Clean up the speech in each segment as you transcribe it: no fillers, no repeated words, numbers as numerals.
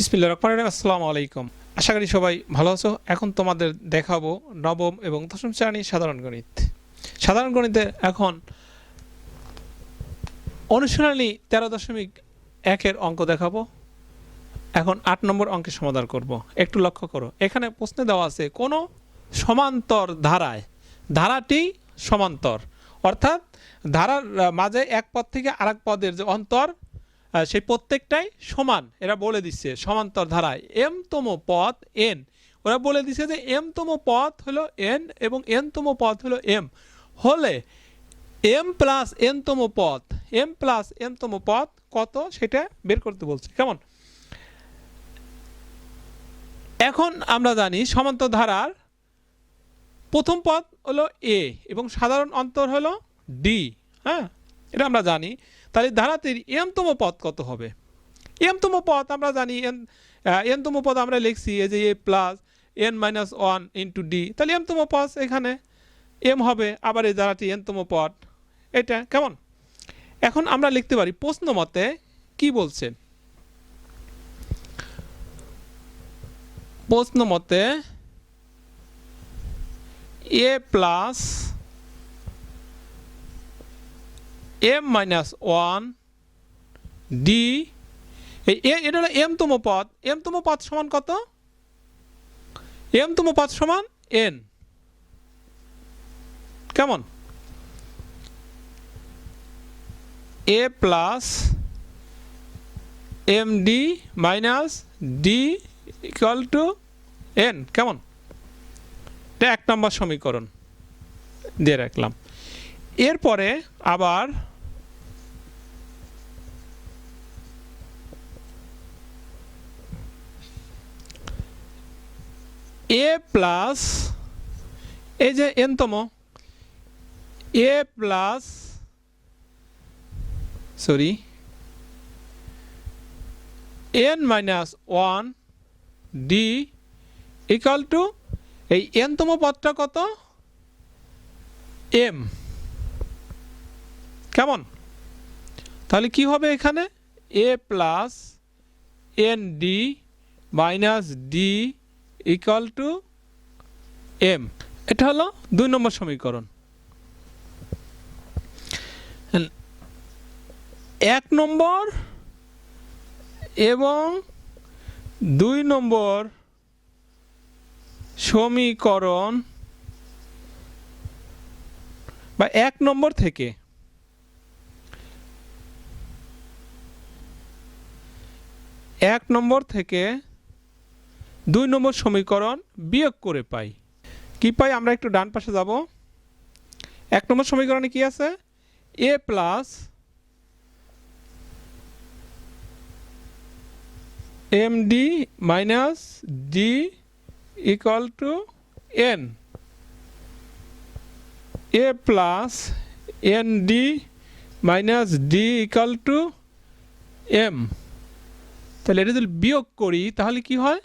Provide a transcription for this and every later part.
বিসমিল্লাহির রহমানির রহিম। আসসালামু আলাইকুম। আশা করি সবাই ভালো আছো। এখন তোমাদের দেখাবো নবম এবং দশম শ্রেণীর সাধারণ গণিত। সাধারণ গণিতে এখন অনুশীলনী 13.1 অঙ্ক দেখাবো। এখন 8 নম্বর অঙ্কের সমাধান করব। একটু লক্ষ্য করো, এখানে প্রশ্নে দেওয়া আছে কোনো সমান্তর ধারায়, ধারাটি সমান্তর অর্থাৎ ধারার মাঝে এক পদ থেকে আরেক পদের যে অন্তর সেই প্রত্যেকটাই সমান। এরা বলে দিচ্ছে সমান্তর ধারায় এম তম পদ এন, ওরা বলে দিচ্ছে যে এম তম পদ হলো এন এবং এন তম পদ হলো এম হলে এম প্লাস এন তম পদ, এম প্লাস এন তম পদ কত সেটা বের করতে বলছে। কেমন? এখন আমরা জানি সমান্তর ধারার প্রথম পদ হলো এ এবং সাধারণ অন্তর হলো ডি। হ্যাঁ, এটা আমরা জানি। তাহলে ধারাটির এম তম পদ কত হবে? এম তম পদ আমরা জানি এন তম পদ আমরা লিখছি এই যে a plus n minus one into d. তাহলে এম তম পদ এখানে এম হবে, আবার এই ধারাটি এন তম পদ এটা। কেমন? এখন আমরা লিখতে পারি প্রশ্ন মতে কি বলছে। প্রশ্ন মতে a plus m minus one d, এটা হলো এম তম পদ। এম তম পদ সমান কত? এম তম পদ সমান এন। কেমন? A plus m D minus d equal to n. কেমন? এটা 1 নম্বর সমীকরণ দিয়ে রাখলাম। এরপরে আবার এ প্লাস এই যে এন তম a plus n minus one d equal to এই এন তম পদটা কত? এম। কেমন? তাহলে কি হবে এখানে? A plus n d minus d equal to m. এটা হলো 2 নম্বর সমীকরণ। 1 নম্বর এবং 2 নম্বর সমীকরণ বা 1 নম্বর থেকে 2 নম্বর সমীকরণ বিয়োগ করে পাই। কি পাই? আমরা একটু ডান পাশে যাব। 1 নম্বর সমীকরণে কি আছে? A plus m D minus d equal to n. A plus n d minus d equal to m. তাহলে এটা যদি বিয়োগ করি তাহলে কি হয়?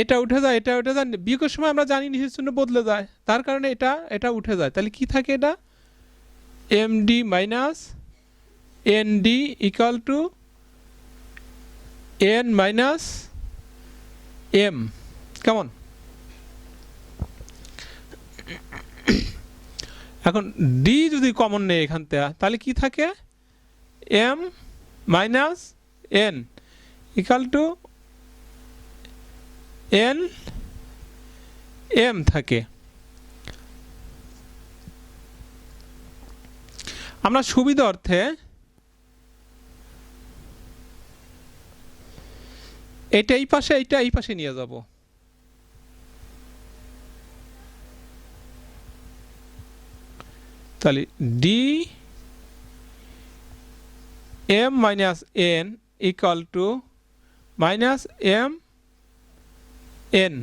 এটা উঠে যায়, এটা উঠে যায়। বিয়োগের সময় আমরা জানি নিচের চিহ্ন বদলে যায়, তার কারণে এটা উঠে যায়। তাহলে কি থাকে? এটা M D minus N D equal to N minus M. কেমন? এখন ডি যদি কমন নেই এখান থেকে তাহলে কি থাকে? M minus N equal to N M থাকে। আমরা সুবিধা অর্থে এটা এই পাশে, এইটা এই পাশে নিয়ে যাব। তাহলে d m minus N equal to minus m n.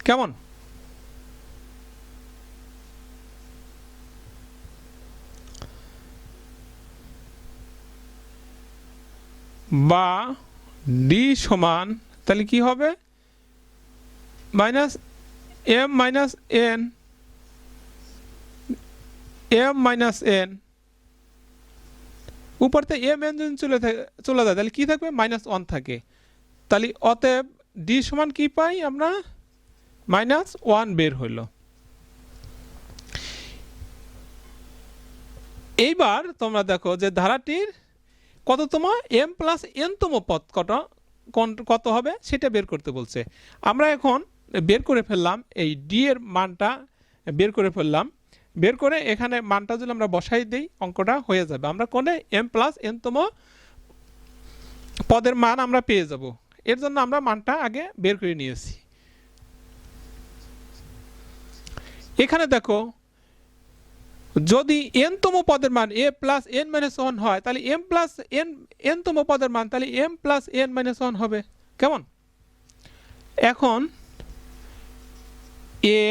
কেমন? বা ডি সমান তাহলে কি হবে? Minus m minus n, m minus n উপরতে এম এন যদি চলে যায় তাহলে কি থাকবে? -1 থাকে। তাহলে অতএব ডি সমান কি পাই আমরা -1 বের হইল। এইবার তোমরা দেখো যে ধারাটির কততম m প্লাস n তম পদ কত হবে সেটা বের করতে বলছে। আমরা এখন বের করে ফেললাম, এই ডি এর মানটা বের করে ফেললাম। বের করে এখানে মানটা যদি আমরা বসাই দেই অঙ্কটা হয়ে যাবে। আমরা কোণে m প্লাস n তম পদের মান আমরা পেয়ে যাব। এর জন্য আমরা মানটা আগে বের করে নিয়েছি। এখানে দেখো যদি n তম পদের মান a প্লাস n মাইনাস 1 হয় তাহলে m প্লাস n তম পদের মান তাহলে m প্লাস n মাইনাস 1 হবে। কেমন? এখন a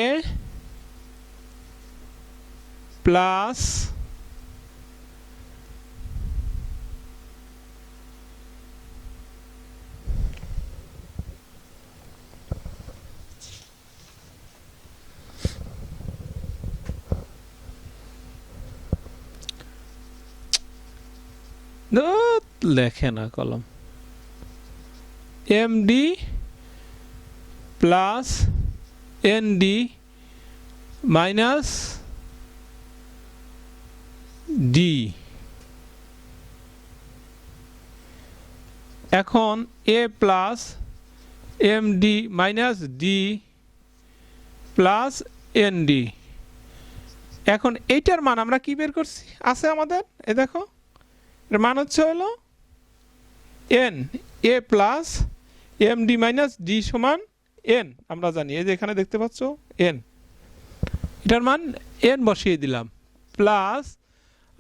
প্লাস লেখে না কলম, md plus nd minus d। এখন a plus md minus d plus nd। এখন এইটার মান আমরা কি বের করছি আছে আমাদের, এ দেখো এর মান হচ্ছে হলো n, a plus md minus d সমান n। আমরা জানি এই যে এখানে দেখতে পাচ্ছ n, এটার মান n বসিয়ে দিলাম প্লাস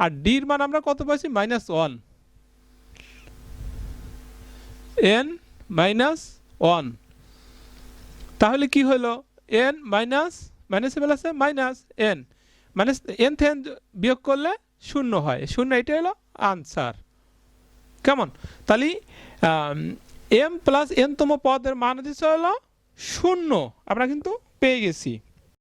আর d এর মান আমরা কত পাইছি -1, n মাইনাস 1। তাহলে কি হলো n মাইনাস মাইনাসে প্লাসে মাইনাস n, মাইনাস n থেকে বিয়োগ করলে 0 হয়, 0 এটা হলো আনসার। কেমন? তাহলে m প্লাস n তম পদের মান দিচ্ছে হলো 0, আমরা কিন্তু পেয়ে গেছি।